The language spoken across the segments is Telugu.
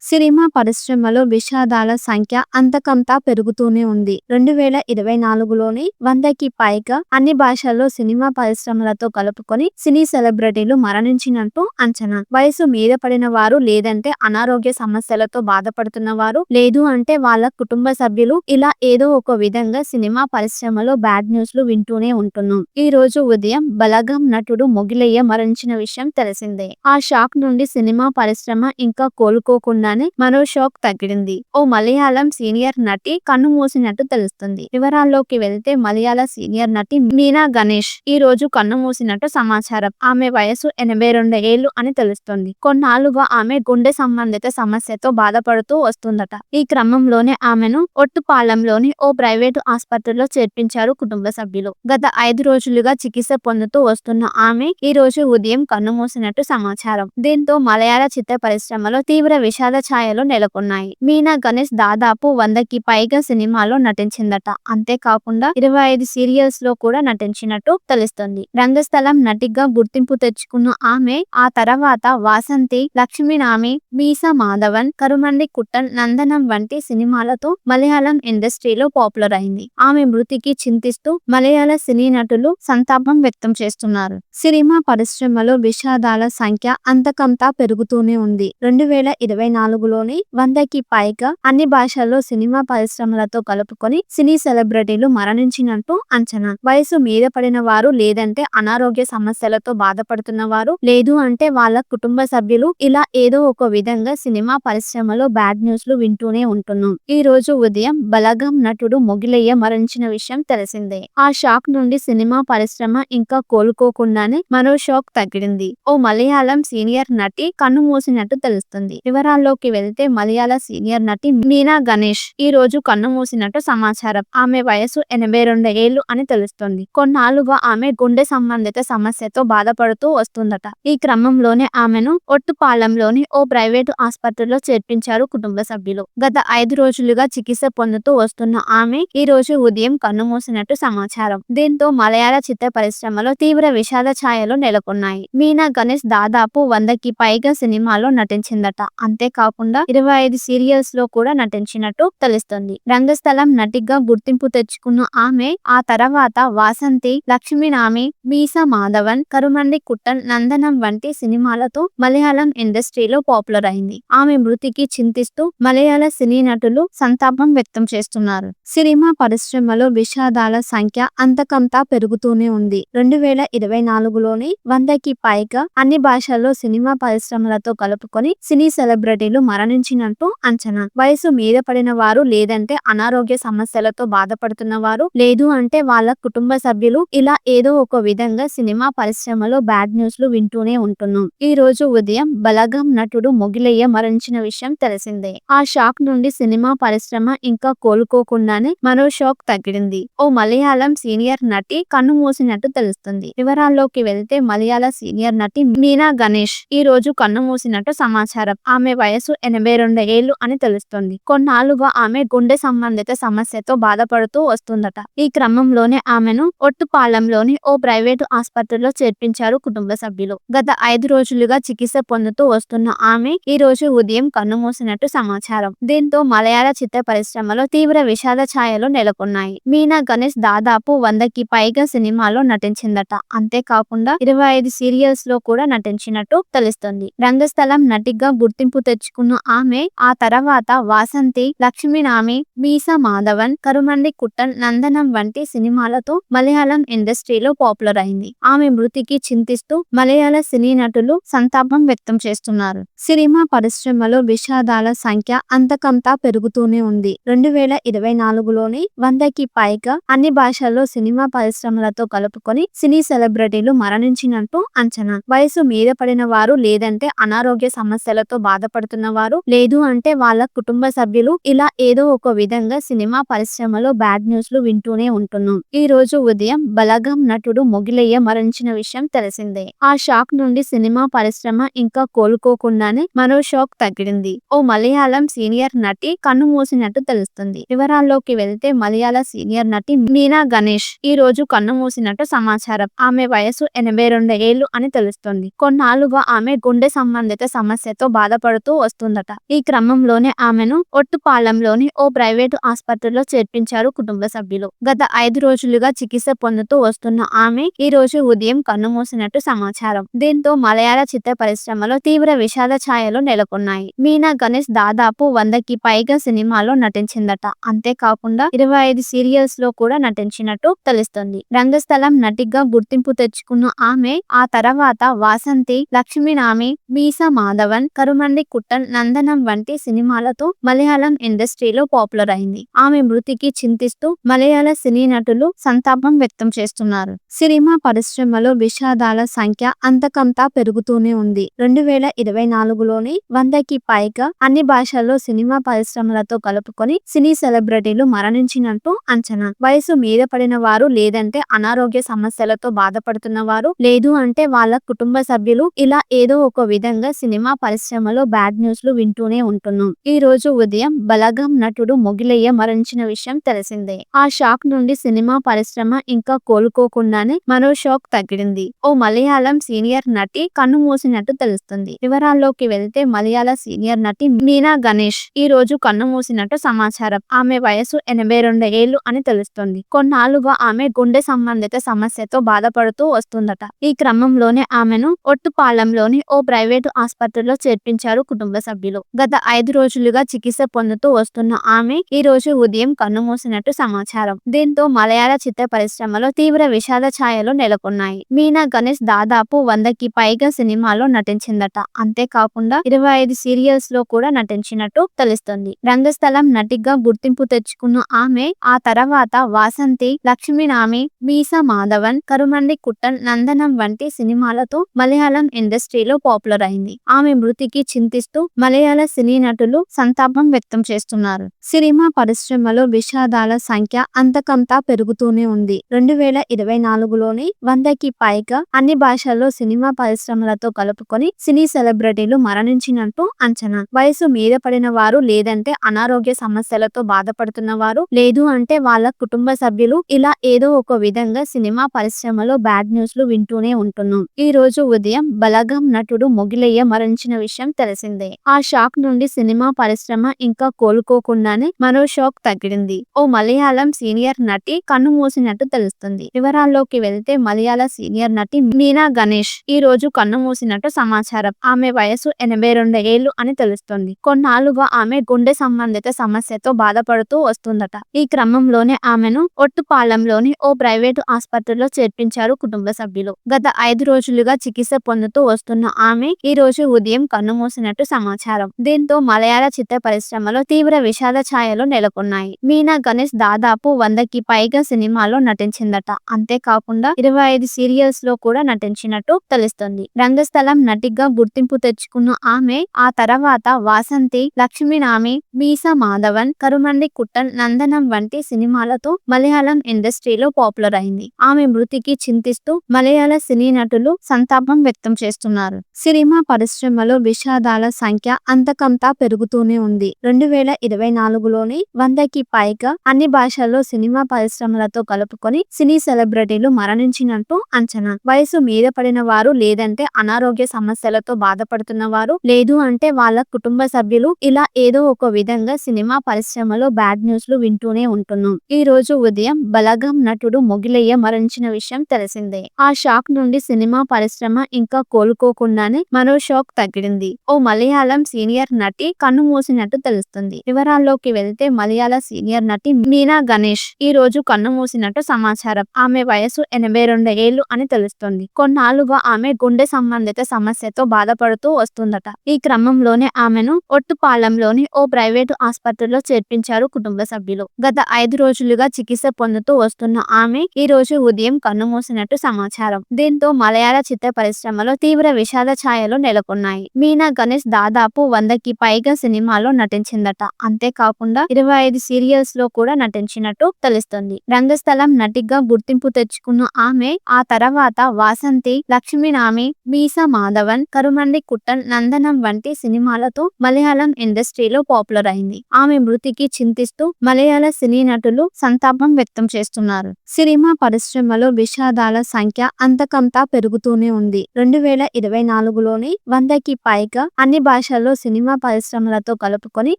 సినిమా పరిశ్రమలో విషాదాల సంఖ్య అంతకంతా పెరుగుతూనే ఉంది. 2024లోని 100కి పైగా అన్ని భాషల్లో సినిమా పరిశ్రమలతో కలుపుకొని సినీ సెలబ్రిటీలు మరణించినట్టు అంచనా. వయసు మీద పడిన వారు, లేదంటే అనారోగ్య సమస్యలతో బాధపడుతున్న వారు, లేదు అంటే వాళ్ళ కుటుంబ సభ్యులు, ఇలా ఏదో ఒక విధంగా సినిమా పరిశ్రమలో బ్యాడ్ న్యూస్లు వింటూనే ఉంటున్నాం. ఈ రోజు ఉదయం బలగం నటుడు మొగిలయ్య మరణించిన విషయం తెలిసిందే. ఆ షాక్ నుండి సినిమా పరిశ్రమ ఇంకా కోలుకోకుండా మరో షాక్ తగిలింది. ఓ మలయాళం సీనియర్ నటి కన్నుమూసినట్టు తెలుస్తుంది. వివరాల్లోకి వెళ్తే మలయాళ సీనియర్ నటి మీనా గణేష్ ఈ రోజు కన్నుమూసినట్టు సమాచారం. ఆమె వయసు 82 ఏళ్లు అని తెలుస్తుంది. కొన్నాళ్లుగా ఆమె గుండె సంబంధిత సమస్యతో బాధపడుతూ వస్తుందట. ఈ క్రమంలోనే ఆమెను ఒట్టుపాలెంలోని ఓ ప్రైవేటు ఆసుపత్రిలో చేర్పించారు కుటుంబ సభ్యులు. గత 5 రోజులుగా చికిత్స పొందుతూ వస్తున్న ఆమె ఈ రోజు ఉదయం కన్నుమూసినట్టు సమాచారం. దీంతో మలయాళ చిత్ర పరిశ్రమలో తీవ్ర విషాద ఛాయలు నెలకొన్నాయి. మీనా గణేష్ దాదాపు 100కి పైగా సినిమాల్లో నటించిందట. అంతేకాకుండా 25 సీరియల్స్ లో కూడా నటించినట్టు తెలుస్తుంది. రంగస్థలం నటిగా గుర్తింపు తెచ్చుకున్న ఆమె ఆ తర్వాత వాసంతి, లక్ష్మీనామి, మీసా మాధవన్, కరుమండి కుట్టన్, నందనం వంటి సినిమాలతో మలయాళం ఇండస్ట్రీలో పాపులర్ అయింది. ఆమె మృతికి చింతిస్తూ మలయాళ సినీ నటులు సంతాపం వ్యక్తం చేస్తున్నారు. సినిమా పరిశ్రమలో విషాదాల సంఖ్య అంతకంతా పెరుగుతూనే ఉంది. 2024లోని 100కి పైగా అన్ని భాషల్లో సినిమా పరిశ్రమలతో కలుపుకొని సినీ సెలబ్రిటీలు మరణించినట్టు అంచనా. వయసు మీద పడిన వారు, లేదంటే అనారోగ్య సమస్యలతో బాధపడుతున్న వారు, లేదు అంటే వాళ్ళ కుటుంబ సభ్యులు, ఇలా ఏదో ఒక విధంగా సినిమా పరిశ్రమలో బ్యాడ్ న్యూస్లు వింటూనే ఉంటున్నాం. ఈ రోజు ఉదయం బలగం నటుడు మొగిలయ్య మరణించిన విషయం తెలిసిందే. ఆ షాక్ నుండి సినిమా పరిశ్రమ ఇంకా కోలుకోకుండానే మరో షాక్ తగిలింది. ఓ మలయాళం సీనియర్ నటి కన్నుమూసినట్టు తెలుస్తుంది. వివరాల్లోకి వెళ్తే మలయాళ సీనియర్ నటి మీనా గణేష్ ఈ రోజు కన్నుమూసినట్టు సమాచారం. ఆమె వయసు 82 ఏళ్లు అని తెలుస్తుంది. కొన్నాళ్లుగా ఆమె గుండె సంబంధిత సమస్యతో బాధపడుతూ వస్తుందట. ఈ క్రమంలోనే ఆమెను ఒట్టుపాలెంలోని ఓ ప్రైవేటు ఆసుపత్రిలో చేర్పించారు కుటుంబ సభ్యులు. గత 5 రోజులుగా చికిత్స పొందుతూ వస్తున్న ఆమె ఈ రోజు ఉదయం కన్నుమూసినట్టు సమాచారం. దీంతో మలయాళ చిత్ర పరిశ్రమలో తీవ్ర విషాద ఛాయలు నెలకొన్నాయి. మీనా గణేష్ దాదాపు 100కి పైగా సినిమాల్లో నటించిందట. అంతేకాకుండా 25 సీరియల్స్ లో కూడా నటించినట్టు తెలుస్తుంది. రంగస్థలం నటిగా గుర్తింపు తెచ్చుకున్న ఆమె ఆ తర్వాత వాసంతి, లక్ష్మీనామి, మీసా మాధవన్, కరుమండి కుట్టన్, నందనం వంటి సినిమాలతో మలయాళం ఇండస్ట్రీలో పాపులర్ అయింది. ఆమె మృతికి చింతిస్తూ మలయాళ సినీ నటులు సంతాపం వ్యక్తం చేస్తున్నారు. సినిమా పరిశ్రమలో విషాదాల సంఖ్య అంతకంతా పెరుగుతూనే ఉంది. 2024లోని 100కి పైగా అన్ని భాషల్లో సినిమా పరిశ్రమలతో కలుపుకొని సినీ సెలబ్రిటీలు మరణించినట్టు అంచనా. వయసు మీద పడిన వారు, లేదంటే అనారోగ్య సమస్యలతో బాధపడుతున్న వారు, లేదు అంటే వాళ్ళ కుటుంబ సభ్యులు, ఇలా ఏదో ఒక విధంగా సినిమా పరిశ్రమలో బ్యాడ్ న్యూస్లు వింటూనే ఉంటున్నాం. ఈ రోజు ఉదయం బలగం నటుడు మొగిలయ్య మరణించిన విషయం తెలిసిందే. ఆ షాక్ నుండి సినిమా పరిశ్రమ ఇంకా కోలుకోకుండానే మరో షాక్ తగిలింది. ఓ మలయాళం సీనియర్ నటి కన్నుమూసినట్టు తెలుస్తుంది. వివరాల్లోకి వెళ్తే మలయాళ సీనియర్ నటి మీనా గణేష్ ఈ రోజు కన్నుమూసినట్టు సమాచారం. ఆమె వయసు 82 ఏళ్లు అని తెలుస్తుంది. కొన్నాళ్లుగా ఆమె గుండె సంబంధిత సమస్యతో బాధపడుతూ వస్తుందట. ఈ క్రమంలోనే ఆమెను ఒట్టుపాలెంలోని ఓ ప్రైవేటు ఆసుపత్రిలో చేర్పించారు కుటుంబ సభ్యులు. గత 5 రోజులుగా చికిత్స పొందుతూ వస్తున్న ఆమె ఈ రోజు ఉదయం కన్నుమూసినట్టు సమాచారం. దీంతో మలయాళ చిత్ర పరిశ్రమలో తీవ్ర విషాద ఛాయలు నెలకొన్నాయి. మీనా గణేష్ దాదాపు 100కి పైగా సినిమాల్లో నటించిందట. అంతేకాకుండా 25 సీరియల్స్ లో కూడా నటించినట్టు తెలుస్తుంది. రంగస్థలం నటిగా గుర్తింపు తెచ్చుకున్న ఆమె ఆ తర్వాత వాసంతి, లక్ష్మీనామి, మీసా మాధవన్, కరుమండి కుట్టన్, నందనం వంటి సినిమాలతో మలయాళం ఇండస్ట్రీలో పాపులర్ అయింది. ఆమె మృతికి చింతిస్తూ మలయాళ సినీ నటులు సంతాపం వ్యక్తం చేస్తున్నారు. సినిమా పరిశ్రమలో విషాదాల సంఖ్య అంతకంతా పెరుగుతూనే ఉంది. 2024లోని 100కి పైగా అన్ని భాషల్లో సినిమా పరిశ్రమలతో కలుపుకొని సినీ సెలబ్రిటీలు మరణించినట్టు అంచనా. వయసు మీద పడిన వారు, లేదంటే అనారోగ్య సమస్యలతో బాధపడుతున్న వారు, లేదు అంటే వాళ్ళ కుటుంబ సభ్యులు, ఇలా ఏదో ఒక విధంగా సినిమా పరిశ్రమలో బ్యాడ్ న్యూస్లు వింటూనే ఉంటున్నాం. ఈ రోజు ఉదయం బలగం నటుడు మొగిలయ్య మరణించిన విషయం తెలిసిందే. ఆ షాక్ నుండి సినిమా పరిశ్రమ ఇంకా కోలుకోకుండానే మరో షాక్ తగిలింది. ఓ మలయాళం సీనియర్ నటి కన్నుమూసినట్టు తెలుస్తుంది. వివరాల్లోకి వెళ్తే మలయాళ సీనియర్ నటి మీనా గణేష్ ఈ రోజు కన్నుమూసినట్టు సమాచారం. ఆమె వయసు 82 ఏళ్లు అని తెలుస్తుంది. కొన్నాళ్లుగా ఆమె గుండె సంబంధిత సమస్యతో బాధపడుతూ వస్తుందట. ఈ క్రమంలోనే ఆమెను ఒట్టుపాలెంలోని ఓ ప్రైవేటు ఆస్పత్రిలో చేర్పించారు కుటుంబ సభ్యులు. గత 5 రోజులుగా చికిత్స పొందుతూ వస్తున్న ఆమె ఈ రోజు ఉదయం కన్నుమూసినట్టు సమాచారం. దీంతో మలయాళ చిత్ర పరిశ్రమలో తీవ్ర విషాద ఛాయలు నెలకొన్నాయి. మీనా గణేష్ దాదాపు 100కి పైగా సినిమాల్లో నటించిందట. అంతేకాకుండా 25 సీరియల్స్ లో కూడా నటించినట్టు తెలుస్తుంది. రంగస్థలం నటిగా గుర్తింపు తెచ్చుకున్న ఆమె ఆ తర్వాత వాసంతి, లక్ష్మీనామి, మీసా మాధవన్, కరుమండి కుట్టన్, నందనం వంటి సినిమాలతో మలయాళం ఇండస్ట్రీలో పాపులర్ అయింది. ఆమె మృతికి చింతిస్తూ మలయాళ సినీ నటులు సంతాపం వ్యక్తం చేస్తున్నారు. సినిమా పరిశ్రమలో విషాదాల సంఖ్య అంతకంతా పెరుగుతూనే ఉంది. 2024లోని 100కి పైగా అన్ని భాషల్లో సినిమా పరిశ్రమలతో కలుపుకొని సినీ సెలబ్రిటీలు మరణించినట్టు అంచనా. వయసు మీద పడిన వారు, లేదంటే అనారోగ్య సమస్యలతో బాధపడుతున్న వారు, లేదు అంటే వాళ్ళ కుటుంబ సభ్యులు, ఇలా ఏదో ఒక విధంగా సినిమా పరిశ్రమలో బ్యాడ్ న్యూస్లు వింటూనే ఉంటున్నాం. ఈ రోజు ఉదయం బలగం నటుడు మొగిలయ్య మరణించిన విషయం తెలిసిందే. ఆ షాక్ నుండి సినిమా పరిశ్రమ ఇంకా కోలుకోకుండానే మరో షాక్ తగిలింది. ఓ మలయాళం సీనియర్ నటి కన్నుమూసినట్టు తెలుస్తుంది. వివరాల్లోకి వెళ్తే మలయాళ సీనియర్ నటి మీనా గణేష్ ఈ రోజు కన్నుమూసినట్టు సమాచారం. ఆమె వయసు 82 ఏళ్లు అని తెలుస్తుంది. కొన్నాళ్లుగా ఆమె గుండె సంబంధిత సమస్యతో బాధపడుతూ వస్తుందట. ఈ క్రమంలోనే ఆమెను ఒట్టుపాలెంలోని ఓ ప్రైవేటు ఆస్పత్రిలో చేర్పించారు కుటుంబ సభ్యులు. గత 5 రోజులుగా చికిత్స పొందుతూ వస్తున్న ఆమె ఈ రోజు ఉదయం కన్నుమూసినట్టు సమాచారం. దీంతో మలయాళ చిత్ర పరిశ్రమలో తీవ్ర విషాద ఛాయలు నెలకొన్నాయి. మీనా గణేష్ దాదాపు 100కి పైగా సినిమాల్లో నటించిందట. అంతేకాకుండా 25 సీరియల్స్ లో కూడా నటించినట్టు తెలుస్తుంది. రంగస్థలం నటిగా గుర్తింపు తెచ్చుకున్న ఆమె ఆ తర్వాత వాసంతి, లక్ష్మీనామి, మీసా మాధవన్, కరుమండి కుట్టన్, నందనం వంటి సినిమాలతో మలయాళం ఇండస్ట్రీలో పాపులర్ అయింది. ఆమె మృతికి చింతిస్తూ మలయాళ సినీ నటులు సంతాపం వ్యక్తం చేస్తున్నారు. సినిమా పరిశ్రమలో విషాదాల సంఖ్య అంతకంతా పెరుగుతూనే ఉంది. 2024లోని 100కి పైగా అన్ని భాషల్లో సినిమా పరిశ్రమలతో కలుపుకొని సినీ సెలబ్రిటీలు మరణించినట్టు అంచనా. వయసు మీద పడిన వారు, లేదంటే అనారోగ్య సమస్యలతో బాధపడుతున్న వారు, లేదు అంటే వాళ్ళ కుటుంబ సభ్యులు, ఇలా ఏదో ఒక విధంగా సినిమా పరిశ్రమలో బ్యాడ్ న్యూస్లు వింటూనే ఉంటున్నాం. ఈ రోజు ఉదయం బలగం నటుడు మొగిలయ్య మరణించిన విషయం తెలిసిందే. ఆ షాక్ నుండి సినిమా పరిశ్రమ ఇంకా కోలుకోకుండానే మరో షాక్ తగిలింది. ఓ మలయాళం సీనియర్ నటి కన్నుమూసినట్టు తెలుస్తుంది. వివరాల్లోకి వెళ్తే మలయాళ సీనియర్ నటి మీనా గణేష్ ఈ రోజు కన్నుమూసినట్టు సమాచారం. ఆమె వయసు 82 ఏళ్లు అని తెలుస్తుంది. కొన్నాళ్లుగా ఆమె గుండె సంబంధిత సమస్యతో బాధపడుతూ వస్తుందట. ఈ క్రమంలోనే ఆమెను ఒట్టుపాలెంలోని ఓ ప్రైవేటు ఆస్పత్రిలో చేర్పించారు కుటుంబ సభ్యులు. గత 5 రోజులుగా చికిత్స పొందుతూ వస్తున్న ఆమె ఈ రోజు ఉదయం కన్నుమూసినట్టు సమాచారం. దీంతో మలయాళ చిత్ర పరిశ్రమలో తీవ్ర విషాద ఛాయలు నెలకొన్నాయి. మీనా గణేష్ దాదాపు 100కి పైగా సినిమాల్లో నటించిందట. అంతేకాకుండా 25 సీరియల్స్ లో కూడా నటించినట్టు తెలుస్తుంది. రంగస్థలం నటిగా గుర్తింపు తెచ్చుకున్న ఆమె ఆ తర్వాత వాసంతి, లక్ష్మీనామి, మీసా మాధవన్, కరుమండి కుట్టన్, నందనం వంటి సినిమాలతో మలయాళం ఇండస్ట్రీలో పాపులర్ అయింది. ఆమె మృతికి చింతిస్తూ మలయాళ సినీ నటులు సంతాపం వ్యక్తం చేస్తున్నారు. సినిమా పరిశ్రమలో విషాదాల సంఖ్య అంతకంతా పెరుగుతూనే ఉంది. 2024లోని 100కి పైగా అన్ని భాషల్లో సినిమా పరిశ్రమలతో కలుపుకొని సినీ సెలబ్రిటీలు మరణించినట్టు అంచనా. వయసు మీద పడిన వారు, లేదంటే అనారోగ్య సమస్యలతో బాధపడుతున్న వారు, లేదు అంటే వాళ్ళ కుటుంబ సభ్యులు, ఇలా ఏదో ఒక విధంగా సినిమా పరిశ్రమలో బ్యాడ్ న్యూస్లు వింటూనే ఉంటున్నాం. ఈ రోజు ఉదయం బలగం నటుడు మొగిలయ్య మరణించిన విషయం తెలిసిందే. ఆ షాక్ నుండి సినిమా పరిశ్రమ ఇంకా కోలుకోకుండానే మరో షాక్ తగిలింది. ఓ మలయాళం సీనియర్ నటి కన్నుమూసినట్టు తెలుస్తుంది. వివరాల్లోకి వెళ్తే మలయాళ సీనియర్ నటి మీనా గణేష్ ఈ రోజు కన్నుమూసినట్టు సమాచారం. ఆమె వయసు 82 ఏళ్లు అని తెలుస్తుంది. కొన్నాళ్లుగా ఆమె గుండె సంబంధిత సమస్యతో బాధపడుతూ వస్తుందట. ఈ క్రమంలోనే ఆమెను ఒట్టుపాలెంలోని ఓ ప్రైవేటు ఆస్పత్రిలో చేర్పించారు కుటుంబ సభ్యులు. గత 5 రోజులుగా చికిత్స పొందుతూ వస్తున్న ఆమె ఈ రోజు ఉదయం కన్నుమూసినట్టు సమాచారం. దీంతో మలయాళ చిత్ర పరిశ్రమలో తీవ్ర విషాద ఛాయలు నెలకొన్నాయి. మీనా గణేష్ దాదాపు 100కి పైగా సినిమాల్లో నటించిందట. అంతేకాకుండా 25 సీరియల్స్ లో కూడా నటించినట్టు తెలుస్తుంది. రంగస్థలం నటిగా గుర్తింపు తెచ్చుకున్న ఆమె ఆ తర్వాత వాసంతి, లక్ష్మీనామి, మీసా మాధవన్, కరుమండి కుట్టన్, నందనం వంటి సినిమాలతో మలయాళం ఇండస్ట్రీలో పాపులర్ అయింది. ఆమె మృతికి చింతిస్తూ మలయాళ సినీ నటులు సంతాపం వ్యక్తం చేస్తున్నారు. సినిమా పరిశ్రమలో విషాదాల సంఖ్య అంతకంతా పెరుగుతూనే ఉంది. 2024లోని 100కి పైగా అన్ని భాష భాషల్లో సినిమా పరిశ్రమలతో కలుపుకొని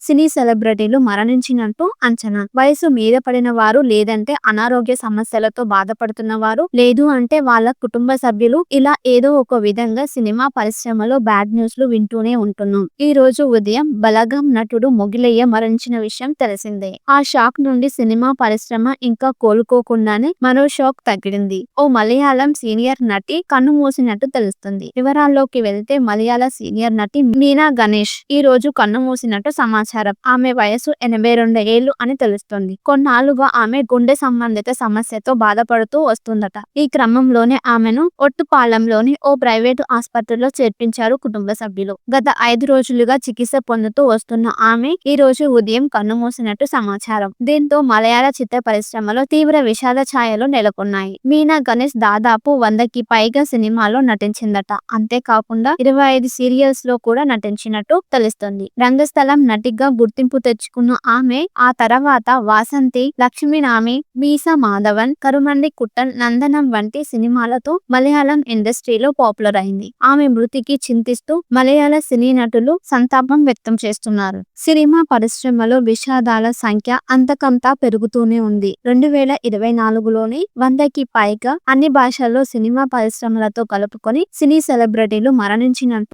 సినీ సెలబ్రిటీలు మరణించినట్టు అంచనా. వయసు మీద పడిన వారు, లేదంటే అనారోగ్య సమస్యలతో బాధపడుతున్న వారు, లేదు అంటే వాళ్ళ కుటుంబ సభ్యులు, ఇలా ఏదో ఒక విధంగా సినిమా పరిశ్రమలో బ్యాడ్ న్యూస్లు వింటూనే ఉంటున్నాం. ఈ రోజు ఉదయం బలగం నటుడు మొగిలయ్య మరణించిన విషయం తెలిసిందే. ఆ షాక్ నుండి సినిమా పరిశ్రమ ఇంకా కోలుకోకుండానే మరో షాక్ తగిలింది. ఓ మలయాళం సీనియర్ నటి కన్ను మూసినట్టు తెలుస్తుంది. వివరాల్లోకి వెళ్తే మలయాళ సీనియర్ నటి మీనా గణేష్ ఈ రోజు కన్ను మూసినట్టు సమాచారం. ఆమె వయసు 82 ఏళ్లు అని తెలుస్తుంది. కొన్నాళ్లుగా ఆమె గుండె సంబంధిత సమస్యతో బాధపడుతూ వస్తుందట. ఈ క్రమంలోనే ఆమెను ఒట్టుపాలెంలోని ఓ ప్రైవేటు ఆసుపత్రిలో చేర్పించారు కుటుంబ సభ్యులు. గత 5 రోజులుగా చికిత్స పొందుతూ వస్తున్న ఆమె ఈ రోజు ఉదయం కన్నుమూసినట్టు సమాచారం. దీంతో మలయాళ చిత్ర పరిశ్రమలో తీవ్ర విషాద ఛాయలు నెలకొన్నాయి. మీనా గణేష్ దాదాపు 100కి పైగా సినిమాల్లో నటించిందట. అంతేకాకుండా 25 సీరియల్స్ లో కూడా నటించినట్టు తెలుస్తుంది. రంగస్థలం నటిగా గుర్తింపు తెచ్చుకున్న ఆమె ఆ తర్వాత వాసంతి, లక్ష్మీనామి, మీసా మాధవన్, కరుమండి కుట్టన్, నందనం వంటి సినిమాలతో మలయాళం ఇండస్ట్రీలో పాపులర్ అయింది. ఆమె మృతికి చింతిస్తూ మలయాళ సినీ నటులు సంతాపం వ్యక్తం చేస్తున్నారు. సినిమా పరిశ్రమలో విషాదాల సంఖ్య అంతకంతా పెరుగుతూనే ఉంది. 2024లోనే 100కి పైగా అన్ని భాషల్లో సినిమా పరిశ్రమలతో కలుపుకొని సినీ సెలబ్రిటీలు మరణించినట్టు